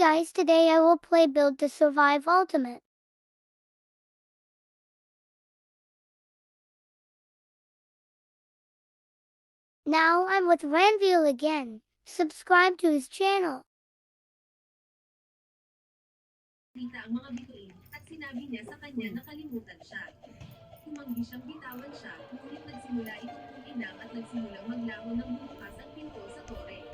guys, today I will play Build to Survive Ultimate. Now I'm with Ranveal again. Subscribe to his channel. Ang mga bituin at sinabi niya sa kanya na kalimutan siya. Tumanggi siyang bitawan siya, ngunit nagsimula itong uminang at nagsimulang maglaho ng bumukas ang pinto sa tore.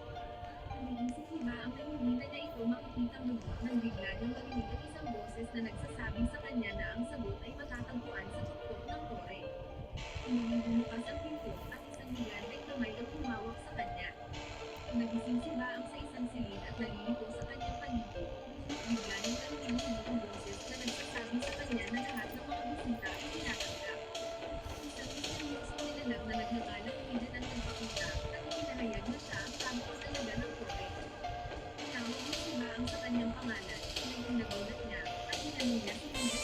Iniisip ni Baang na hindi na niya ito makikita muli nang bigla niyang marinig ang isang boses na nagsasabing sa kanya na ang sagot ay matatagpuan sa tuktok ng tore. Muling bumukas ang pinto at isang higanteng kamay ang humawak sa kanya. Nagising si Baang sa isang silid at nalilito sa kanyang paligid. Bigla niyang narinig ang boses na nagsasabi sa kanya na lahat ng mga bisita ay tinatanggap. Isang misteryosong nilalang na nagngangalang Eden ang nagpakita at ipinahayag na siya ang tagapag-alaga ng tore. Tinawag niya si Baang sa kanyang pangalan, ngunit nagulat niya at tinanong niya si Eden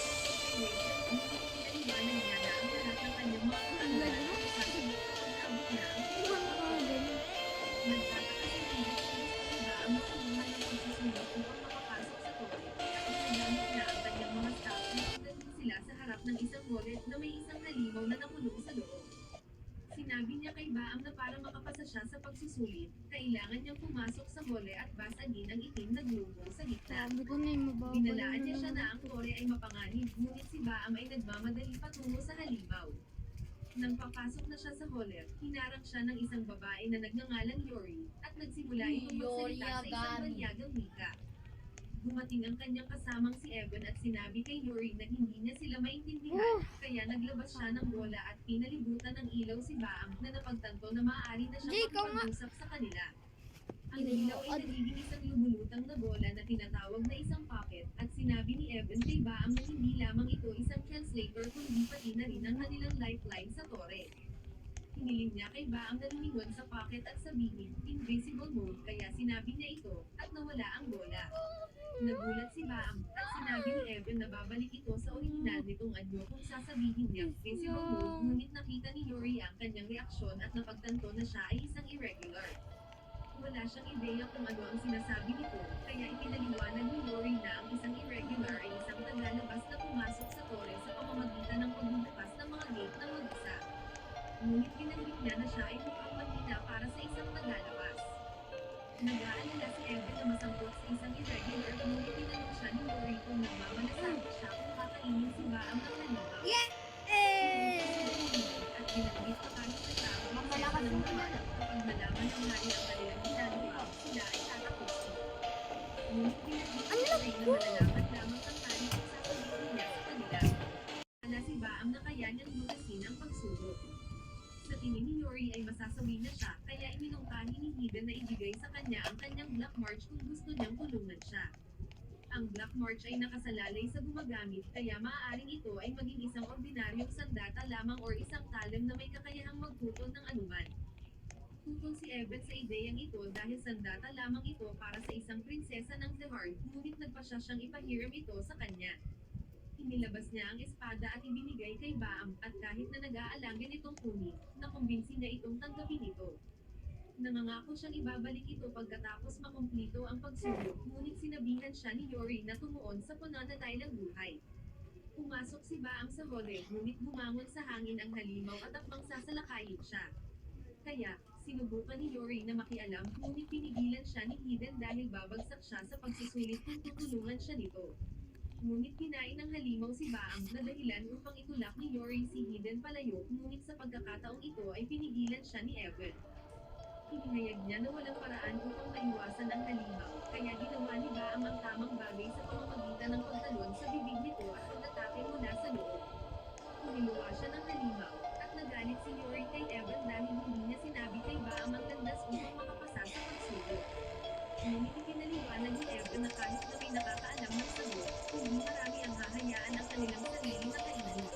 kung ngunit pinaliwanag niya na ang lahat ng kanyang mga kaalaman ay sasagot kapag naabot na ang nagtataka si Eden kung gusto ni Baang makuha ng pagsusunod upang makapasok sa tore at ginagamit niya ang kanyang mga staff na pagdating sila sa harap ng isang wallet na may isang halimaw na nakulong sa loob. Sinabi niya kay Baang na para makapasa siya sa pagsusulit, kailangan niyang pumasok sa hole at basagin ang itim na globo sa gitna. Binalaan niya siya na ang tore ay mapanganib, ngunit si Baang ay nagmamadali patungo sa halimaw. Nang papasok na siya sa hole, hinarang siya ng isang babae na nagngangalang Yori at nagsimula itong magsalita sa isang banyagang wika. Dumating ang kanyang kasamang si Evan at sinabi kay Yuri na hindi niya sila maintindihan, kaya naglabas siya ng bola at pinalibutan ng ilaw si Baang na napagtanto na maaari na siyang makipag-usap sa kanila. Ang ilaw ay nagiging isang lumulutang na bola na tinatawag na isang puppet at sinabi ni Evan kay Baang na hindi lamang ito isang translator kundi pati na rin ang kanilang lifeline sa tore. Hiniling niya kay Baang na lumingon sa pocket at sabihin, invisible mode, kaya sinabi niya ito at nawala ang bola. Nagulat si Baang at sinabi ni Evan na babalik ito sa orihinal nitong anyo kung sasabihin niya visible mode, ngunit nakita ni Yuri ang kanyang reaksyon at napagtanto na siya ay isang irregular. Wala siyang ideya kung ano ang sinasabi nito, kaya ipinaliwanag ni Yuri na ang isang irregular ay isang tagalabas na pumasok sa tore sa pamamagitan ng pagbubukas ng mga gate ng mag-isa. Ngunit pinanggit niya na siya ay mukhang mahina para sa isang tagalabas. Nag-aalala si Evan na masangkot sa isang irregular, ngunit tinanong siya ni Yuri kung nagmamalasakit siya kung kakainin si Baang ng halimaw. At binanggit pa kahit na siya ang eksena ng naman, kapag nalaman ng hari ang kanilang ginagawa, sila ay tatapusin. Ngunit binanggit ni Yuri na malalaman lamang ang hari kung sasabihin niya sa kanila. Wala si Baang na kaya niyang lutasin ang pagsulot. Sa tingin ni Yuri ay masasawi na siya, kaya iminungkahi ni Eden na ibigay sa kanya ang kanyang Black March kung gusto niyang tulungan siya. Ang Black March ay nakasalalay sa gumagamit, kaya maaaring ito ay maging isang ordinaryong sandata lamang or isang talam na may kakayahang magputol ng anuman. Tutol si Evan sa ideyang ito dahil sandata lamang ito para sa isang prinsesa ng Tehard, ngunit nagpasya siyang ipahiram ito sa kanya. Inilabas niya ang espada at ibinigay kay Baang, at kahit na nag-aalangan itong kunin, nakumbinsi niya itong tanggapin ito. Nangangako siyang ibabalik ito pagkatapos makumplito ang pagsulok, ngunit sinabihan siya ni Yori na tumuon sa pananatay ng buhay. Pumasok si Baang sa hole, ngunit bumangon sa hangin ang halimaw at akmang sasalakayin siya. Kaya, sinubukan ni Yori na makialam, ngunit pinigilan siya ni Eden dahil babagsak siya sa pagsusulit kung tutulungan siya nito. Ngunit kinain ng halimaw si Baang na dahilan upang itulak ni Yori si Eden palayo, ngunit sa pagkakataong ito ay pinigilan siya ni Evan. Hinihayag niya na walang paraan upang maiwasan ang halimaw, kaya ginawa ni Baang ang tamang bagay sa pamamagitan ng pagtalon sa bibig nito at pag-atake mula sa loob. Kumiluwa siya ng halimaw, at nagalit si Yori kay Evan dahil hindi niya sinabi kay Baang ang landas upang makapasa sa pagsulot. Ngunit ipinaliwanag ni Evan na kahit na may nakakaalam ng sagot, hindi marami ang hahayaan ang kanilang sarili na kainin.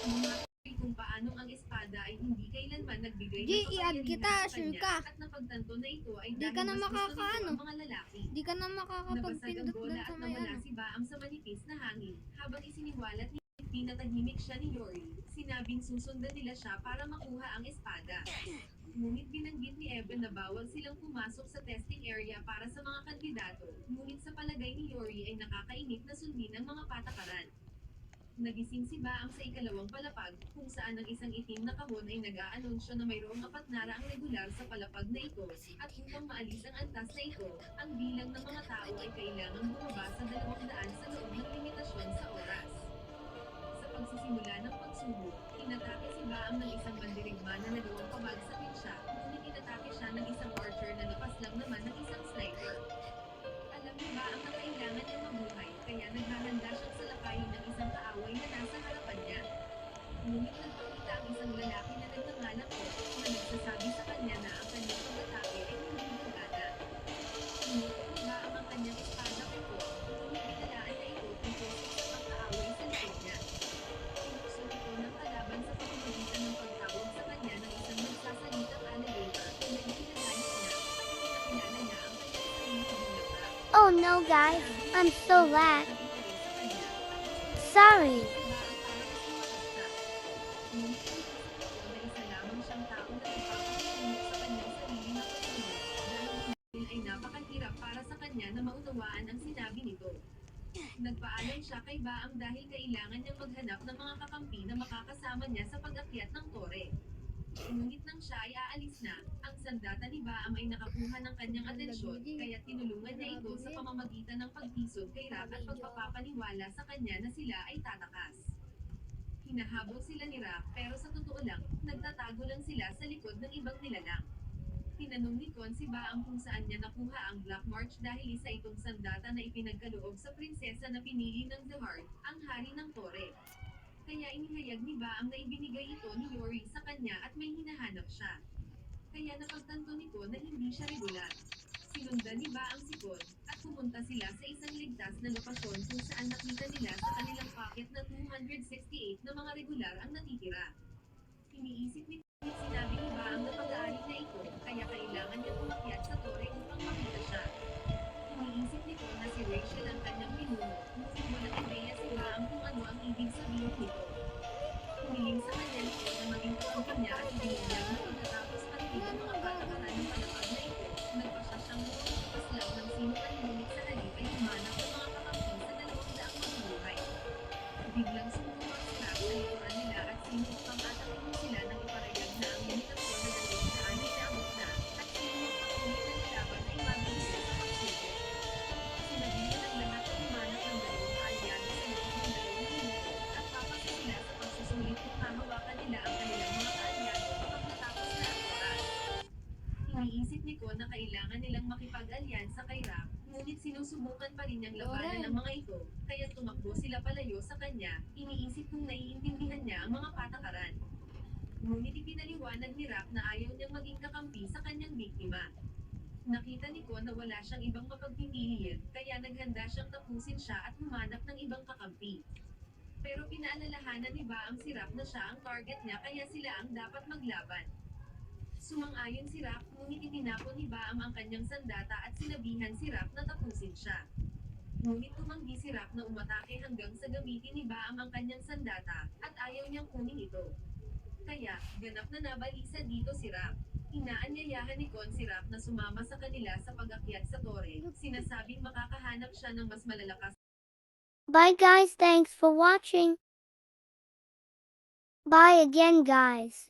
Bumatoy kung paanong ang espada ay hindi kailanman nagbigay ng kapangyarihan sa kanya, at napagtanto na ito ay dahil mas gusto nito ang mga lalaki. Di ka na Nabasag ang makakapagpindot bola dun at sa may nawala si Baang sa manipis na hangin, habang isiniwalat ni pinatahimik siya ni Yori. Si Sinabing susundan nila siya para makuha ang espada. Ngunit binanggit ni Evan na bawal silang pumasok sa testing area para sa mga kandidato, ngunit sa palagay ni Yori ay nakakainip na sundin ang mga patakaran. Nagising si Baang sa ikalawang palapag, kung saan ang isang itim na kahon ay nag-aanunsyo na mayroong 4 ang regular sa palapag na ito, at upang maalis ang antas na ito, ang bilang ng mga tao ay kailangang bumaba sa 200 sa loob ng limitasyon sa oras. Sa pagsisimula ng pagsubok, inatake si Baang ng isang mandirigma na nagawang pabagsakin siya, ngunit inatake siya ng isang archer na napaslang naman ng isang sniper. Alam ni Baang na kailangan niyang mabuhay, kaya naghahanda siyang salakayin ng isang kaaway na nasa harapan niya. Ngunit nagpakita ang isang lalaki na nagngangalang ko, na nagsasabi sa kanya na ang kanyang pag-atake ay hindi gumagana. Inutok ni Baang ang kanyang espada kay Ko, ngunit binalaan niya ito tungkol sa isa pang kaaway sa likod niya. Tinukso ito ng kalaban sa pamamagitan ng pagtawag sa kanya ng isang nagsasalitang alligator na nagkinagayos niya, at pinakilala niya ang kanyang sarili bilang Ra. Oh no guys, I'm so lag. Sorry. Ay napakahirap para sa kanya na maunawaan ang sinabi nito. Nagpaalam siya kay Baang dahil kailangan niyang maghanap ng mga kakampi na makakasama niya sa pag-akyat ng tore. Ngunit nang siya ay aalis na, ang sandata ni Baam ay nakakuha ng kanyang atensyon, kaya tinulungan niya ito sa pamamagitan ng pagtisod kay Rak at pagpapapaniwala sa kanya na sila ay tatakas. Hinahabol sila ni Rak, pero sa totoo lang, nagtatago lang sila sa likod ng ibang nilalang. Tinanong ni Kon si Baang kung saan niya nakuha ang Black March dahil isa itong sandata na ipinagkaloob sa prinsesa na pinili ng The Heart, ang hari ng tore. Kaya inihayag ni Baang na ibinigay ito ni Yori sa kanya at may hinahanap siya. Kaya napagtanto ni Kon na hindi siya regular. Sinundan ni Baang si Kon, at pumunta sila sa isang ligtas na lokasyon kung saan nakita nila sa kanilang pocket na 268 na mga regular ang natitira. Iniisip ni Kon, sinabi ni Baang na pag-aari na ito, kaya kailangan niyang umakyat sa tore upang makita siya. Iniisip ni Kon na si Rachel ang kanyang pinuno, ngunit walang ideya si Baang kung ano ang ibig sabihin nito. Humiling sa kanya ni Kon na maging kakampi niya at ibinigyan na pagkatapos parinig ang mga patakaran ng palapag na ito, nagpasya siyang bukas lang ng sino man ngunit sa halip ay humanap ng mga kakampi sa 200 mabubuhay. Biglang sumuko ang Scrap sa likuran nila at sinupang atakin sila nang iparayag na ang limitasyon na 200 ay naabot na, at sinumang patuloy na lalaban ay mabilis sa pagsubok. Sinabihan ng lahat na humanap ng dalawang kaalyado sa loob ng 2 minuto, at papasa sila sa pagsusulit kung hahawakan nila ang kanilang mga kaalyado kapag natapos na ang oras. Iniisip ni Kon na kailangan nilang makipag-alyansa kay Rak, ngunit sinusubukan pa rin niyang labanan ng mga ito, kaya tumakbo sila palayo sa kanya, iniisip kung naiintindihan niya ang mga patakaran. Ngunit ipinaliwanag ni Rak na ayaw niyang maging kakampi sa kanyang biktima. Nakita ni Kon na wala siyang ibang mapagpipilian, kaya naghanda siyang tapusin siya at humanap ng ibang kakampi. Pero pinaalalahanan ni Baang si Rak na siya ang target niya kaya sila ang dapat maglaban. Sumang-ayon si Rak, ngunit itinapon ni Baang ang kanyang sandata at sinabihan si Rak na tapusin siya. Ngunit tumanggi si Rak na umatake hanggang sa gamitin ni Baang ang kanyang sandata, at ayaw niyang kunin ito. Kaya, ganap na nabalisa dito si Rak. Inaanyayahan ni Kon si Rak na sumama sa kanila sa pag-akyat sa tore, sinasabing makakahanap siya ng mas malalakas. Bye guys, thanks for watching. Bye again guys.